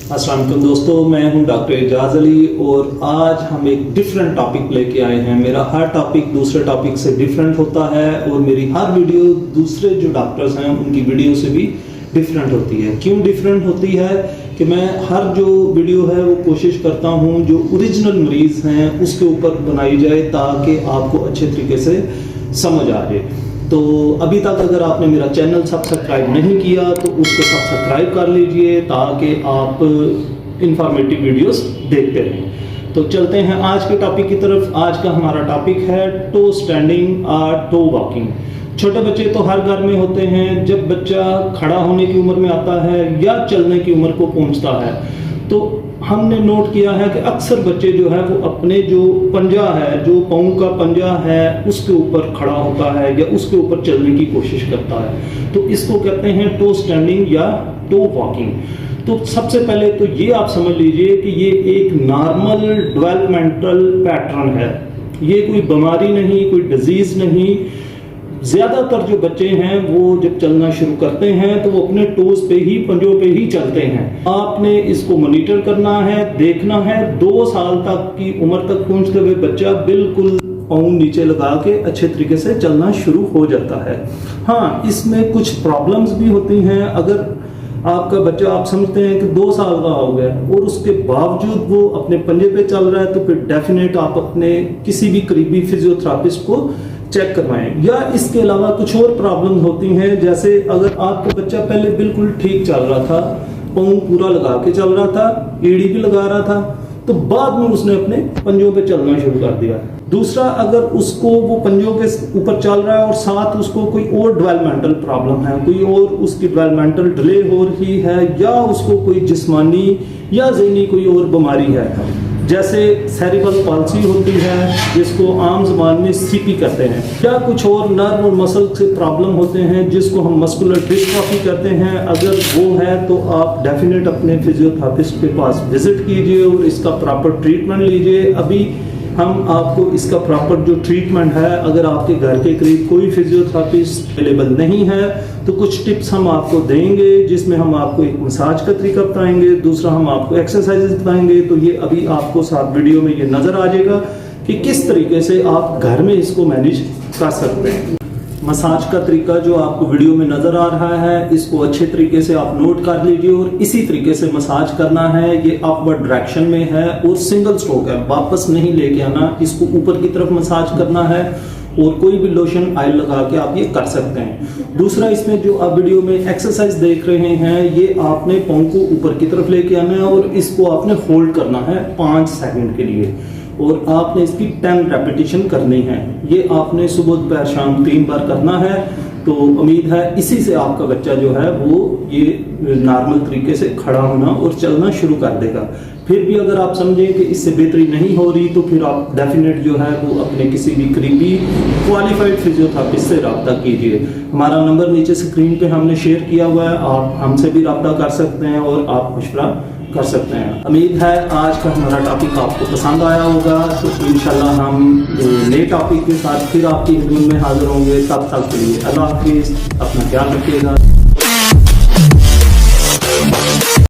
अस्सलाम वालेकुम दोस्तों, मैं हूं डॉक्टर एजाज अली और आज हम एक डिफरेंट टॉपिक लेके आए हैं। मेरा हर टॉपिक दूसरे टॉपिक से डिफरेंट होता है और मेरी हर वीडियो दूसरे जो डॉक्टर्स हैं उनकी वीडियो से भी डिफरेंट होती है। क्यों डिफरेंट होती है कि मैं हर जो वीडियो है वो कोशिश करता हूं जो ओरिजिनल मरीज़ हैं उसके ऊपर बनाई जाए ताकि आपको अच्छे तरीके से समझ आ जाए। तो अभी तक अगर आपने मेरा चैनल सब्सक्राइब नहीं किया तो उसको सब्सक्राइब कर लीजिए ताकि आप इंफॉर्मेटिव वीडियोस देखते रहें। तो चलते हैं आज के टॉपिक की तरफ। आज का हमारा टॉपिक है टो स्टैंडिंग और टो वॉकिंग। छोटे बच्चे तो हर घर में होते हैं। जब बच्चा खड़ा होने की उम्र में आता है या चलने की उम्र को पहुंचता है तो हमने नोट किया है कि अक्सर बच्चे जो है वो अपने जो पंजा है, जो पाँव का पंजा है उसके ऊपर खड़ा होता है या उसके ऊपर चलने की कोशिश करता है। तो इसको कहते हैं टो स्टैंडिंग या टो वॉकिंग। तो सबसे पहले तो ये आप समझ लीजिए कि ये एक नॉर्मल डेवलपमेंटल पैटर्न है। ये कोई बीमारी नहीं, कोई डिजीज नहीं। ज़्यादातर जो बच्चे हैं वो जब चलना शुरू करते हैं तो वो अपने टोज पे ही, पंजों पे ही चलते हैं। आपने इसको मॉनिटर करना है, देखना है। 2 साल तक की उम्र तक पहुंचते हुए बच्चा बिल्कुल पाँव नीचे लगा के अच्छे तरीके से चलना शुरू हो जाता है। हाँ, इसमें कुछ प्रॉब्लम्स भी होती हैं। अगर आपका बच्चा, आप समझते हैं कि 2 साल का हो गया और उसके बावजूद वो अपने पंजे पे चल रहा है तो फिर डेफिनेट आप अपने किसी भी करीबी फिजियोथेरापिस्ट को चेक करवाएं। या इसके अलावा कुछ और प्रॉब्लम होती हैं, जैसे अगर आपका बच्चा पहले बिल्कुल ठीक चल रहा था, पाँव पूरा लगा के चल रहा था, एड़ी भी लगा रहा था, तो बाद में उसने अपने पंजों पे चलना शुरू कर दिया। दूसरा, अगर उसको वो पंजों के ऊपर चल रहा है और साथ उसको कोई और डेवलपमेंटल प्रॉब्लम है, कोई और उसकी डेवलपमेंटल डिले हो रही है या उसको कोई जिस्मानी या ज़हनी कोई और बीमारी है, जैसे सेरिब्रल पॉल्सी होती है जिसको आम ज़बान में सीपी कहते हैं, या कुछ और नर्व और मसल से प्रॉब्लम होते हैं जिसको हम मस्कुलर डिस्ट्रॉफी कहते हैं। अगर वो है तो आप डेफिनेट अपने फिजियोथेरापिस्ट के पास विजिट कीजिए और इसका प्रॉपर ट्रीटमेंट लीजिए। अभी हम आपको इसका प्रॉपर जो ट्रीटमेंट है, अगर आपके घर के करीब कोई फिजियोथेरापिस्ट अवेलेबल नहीं है तो कुछ टिप्स हम आपको देंगे जिसमें हम आपको एक मसाज का तरीका बताएंगे, दूसरा हम आपको एक्सरसाइजेस बताएंगे। तो ये अभी आपको साथ वीडियो में ये नज़र आ जाएगा कि किस तरीके से आप घर में इसको मैनेज कर सकते हैं। मसाज का तरीका जो आपको वीडियो में नजर आ रहा है, इसको अच्छे तरीके से आप नोट कर लीजिए और इसी तरीके से मसाज करना है। ये अपवर्ड डायरेक्शन में है और सिंगल स्ट्रोक है, वापस नहीं लेके आना। इसको ऊपर की तरफ मसाज करना है और कोई भी लोशन ऑयल लगा के आप ये कर सकते हैं। दूसरा, इसमें जो आप वीडियो में एक्सरसाइज देख रहे हैं ये आपने पाँव को ऊपर की तरफ लेके आना है और इसको आपने होल्ड करना है 5 सेकंड के लिए और आपने इसकी 10 रेपिटेशन करनी है। ये आपने सुबह दोपहर शाम 3 बार करना है। तो उम्मीद है इसी से आपका बच्चा जो है वो ये नॉर्मल तरीके से खड़ा होना और चलना शुरू कर देगा। फिर भी अगर आप समझें कि इससे बेहतरी नहीं हो रही तो फिर आप डेफिनेट जो है वो अपने किसी भी करीबी क्वालिफाइड फिजियोथेरापिस्ट से रब्ता कीजिए। हमारा नंबर नीचे स्क्रीन पे हमने शेयर किया हुआ है, आप हमसे भी रब्ता कर सकते हैं और आप मशवरा कर सकते हैं। उम्मीद है आज का हमारा टॉपिक आपको पसंद आया होगा। तो इंशाल्लाह हम नए टॉपिक के साथ फिर आपकी खिदमत में हाजिर होंगे। तब तक के लिए अल्लाह हाफिज़, अपना ख्याल रखिएगा।